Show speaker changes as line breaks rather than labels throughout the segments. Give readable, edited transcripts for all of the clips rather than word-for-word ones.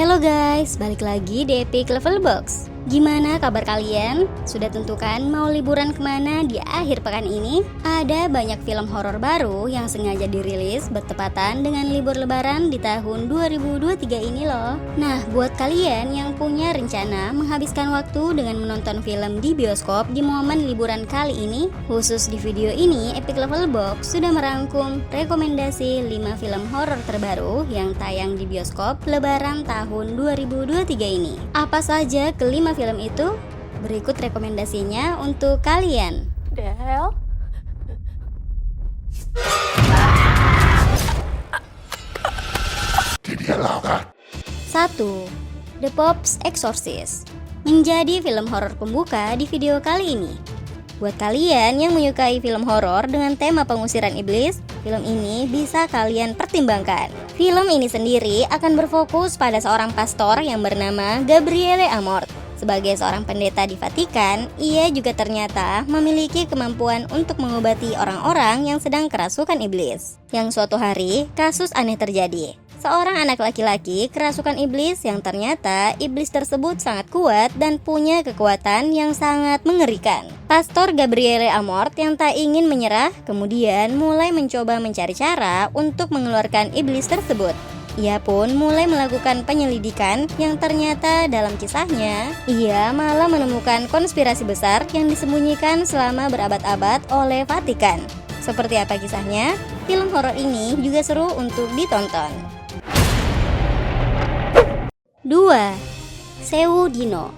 Halo guys, balik lagi di Epic Level Box. Gimana kabar kalian? Sudah tentukan mau liburan kemana di akhir pekan ini? Ada banyak film horor baru yang sengaja dirilis bertepatan dengan libur lebaran di tahun 2023 ini loh. Nah, buat kalian yang punya rencana menghabiskan waktu dengan menonton film di bioskop di momen liburan kali ini, khusus di video ini Epic Level Box sudah merangkum rekomendasi 5 film horor terbaru yang tayang di bioskop lebaran tahun 2023 ini. Apa saja kelima film itu? Berikut rekomendasinya untuk kalian.
Del?
Didialogkan.
1. The Pope's Exorcist menjadi film horor pembuka di video kali ini. Buat kalian yang menyukai film horor dengan tema pengusiran iblis, film ini bisa kalian pertimbangkan. Film ini sendiri akan berfokus pada seorang pastor yang bernama Gabriele Amort. Sebagai seorang pendeta di Vatikan, ia juga ternyata memiliki kemampuan untuk mengobati orang-orang yang sedang kerasukan iblis. Yang suatu hari, kasus aneh terjadi. Seorang anak laki-laki kerasukan iblis yang ternyata iblis tersebut sangat kuat dan punya kekuatan yang sangat mengerikan. Pastor Gabriele Amort yang tak ingin menyerah kemudian mulai mencoba mencari cara untuk mengeluarkan iblis tersebut. Ia pun mulai melakukan penyelidikan yang ternyata dalam kisahnya, ia malah menemukan konspirasi besar yang disembunyikan selama berabad-abad oleh Vatikan. Seperti apa kisahnya? Film horor ini juga seru untuk ditonton. 2. Sewu Dino.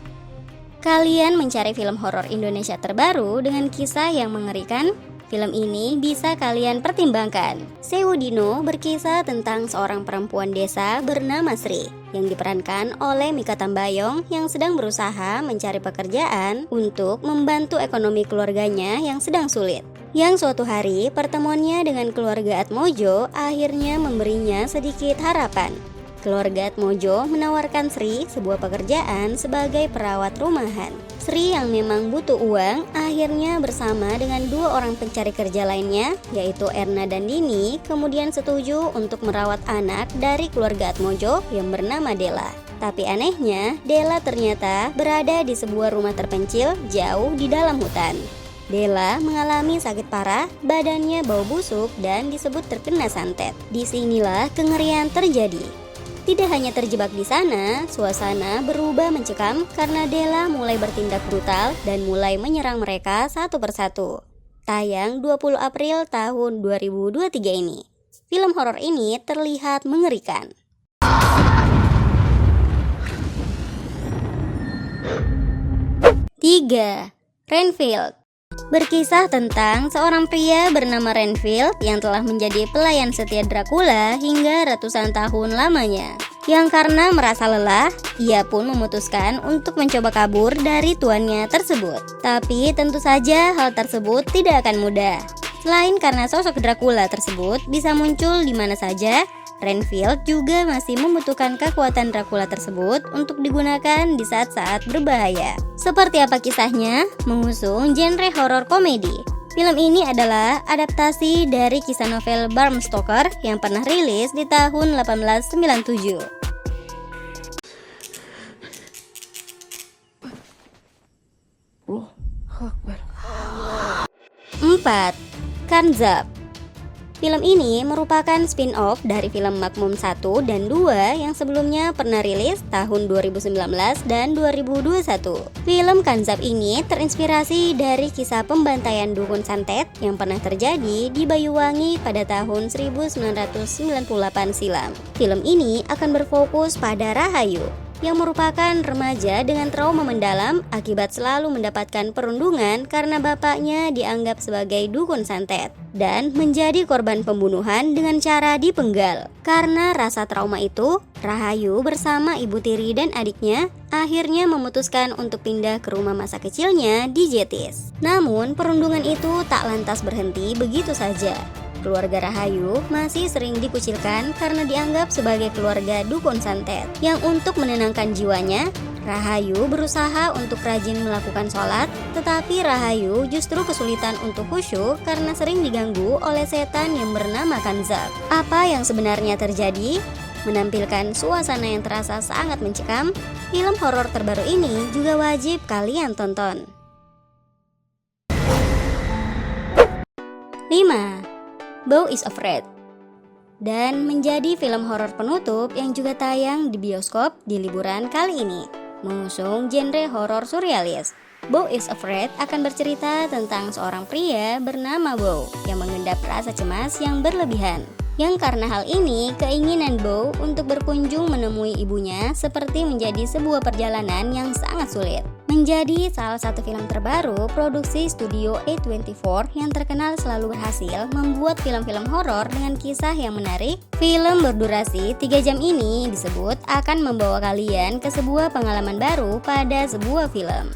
Kalian mencari film horor Indonesia terbaru dengan kisah yang mengerikan? Film ini bisa kalian pertimbangkan. Sewu Dino berkisah tentang seorang perempuan desa bernama Sri yang diperankan oleh Mikha Tambayong yang sedang berusaha mencari pekerjaan untuk membantu ekonomi keluarganya yang sedang sulit. Yang suatu hari pertemuannya dengan keluarga Atmojo akhirnya memberinya sedikit harapan. Keluarga Atmojo menawarkan Sri sebuah pekerjaan sebagai perawat rumahan. Sri yang memang butuh uang akhirnya bersama dengan 2 orang pencari kerja lainnya, yaitu Erna dan Dini, kemudian setuju untuk merawat anak dari keluarga Atmojo yang bernama Della. Tapi anehnya, Della ternyata berada di sebuah rumah terpencil jauh di dalam hutan. Della mengalami sakit parah, badannya bau busuk dan disebut terkena santet. Disinilah kengerian terjadi. Tidak hanya terjebak di sana, suasana berubah mencekam karena Della mulai bertindak brutal dan mulai menyerang mereka satu persatu. Tayang 20 April tahun 2023 ini. Film horor ini terlihat mengerikan. 3. Renfield. Berkisah tentang seorang pria bernama Renfield yang telah menjadi pelayan setia Dracula hingga ratusan tahun lamanya. Yang karena merasa lelah, ia pun memutuskan untuk mencoba kabur dari tuannya tersebut. Tapi tentu saja hal tersebut tidak akan mudah. Selain karena sosok Dracula tersebut bisa muncul di mana saja, Renfield juga masih membutuhkan kekuatan Dracula tersebut untuk digunakan di saat-saat berbahaya. Seperti apa kisahnya? Mengusung genre horor komedi. Film ini adalah adaptasi dari kisah novel Bram Stoker yang pernah rilis di tahun 1897. 4. Kanzab. Film ini merupakan spin-off dari film Makmum 1 dan 2 yang sebelumnya pernah rilis tahun 2019 dan 2021. Film Kanzab ini terinspirasi dari kisah pembantaian dukun santet yang pernah terjadi di Banyuwangi pada tahun 1998 silam. Film ini akan berfokus pada Rahayu, yang merupakan remaja dengan trauma mendalam akibat selalu mendapatkan perundungan karena bapaknya dianggap sebagai dukun santet dan menjadi korban pembunuhan dengan cara dipenggal. Karena rasa trauma itu, Rahayu bersama ibu tiri dan adiknya akhirnya memutuskan untuk pindah ke rumah masa kecilnya di Jetis. Namun perundungan itu tak lantas berhenti begitu saja. Keluarga Rahayu masih sering dikucilkan karena dianggap sebagai keluarga dukun santet. Yang untuk menenangkan jiwanya, Rahayu berusaha untuk rajin melakukan sholat, tetapi Rahayu justru kesulitan untuk khusyuk karena sering diganggu oleh setan yang bernama Kanzab. Apa yang sebenarnya terjadi? menampilkan suasana yang terasa sangat mencekam, film horor terbaru ini juga wajib kalian tonton. 5. Beau is Afraid. Dan menjadi film horor penutup yang juga tayang di bioskop di liburan kali ini, mengusung genre horor surrealis. Beau is Afraid akan bercerita tentang seorang pria bernama Beau yang mengendap rasa cemas yang berlebihan. Yang karena hal ini, keinginan Beau untuk berkunjung menemui ibunya seperti menjadi sebuah perjalanan yang sangat sulit. Menjadi salah satu film terbaru produksi studio A24 yang terkenal selalu berhasil membuat film-film horor dengan kisah yang menarik, film berdurasi 3 jam ini disebut akan membawa kalian ke sebuah pengalaman baru pada sebuah film.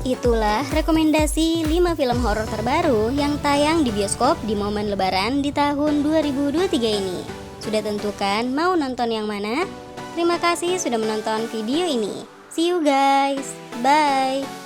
Itulah rekomendasi 5 film horor terbaru yang tayang di bioskop di momen lebaran di tahun 2023 ini. Sudah tentukan mau nonton yang mana? Terima kasih sudah menonton video ini. See you guys. Bye.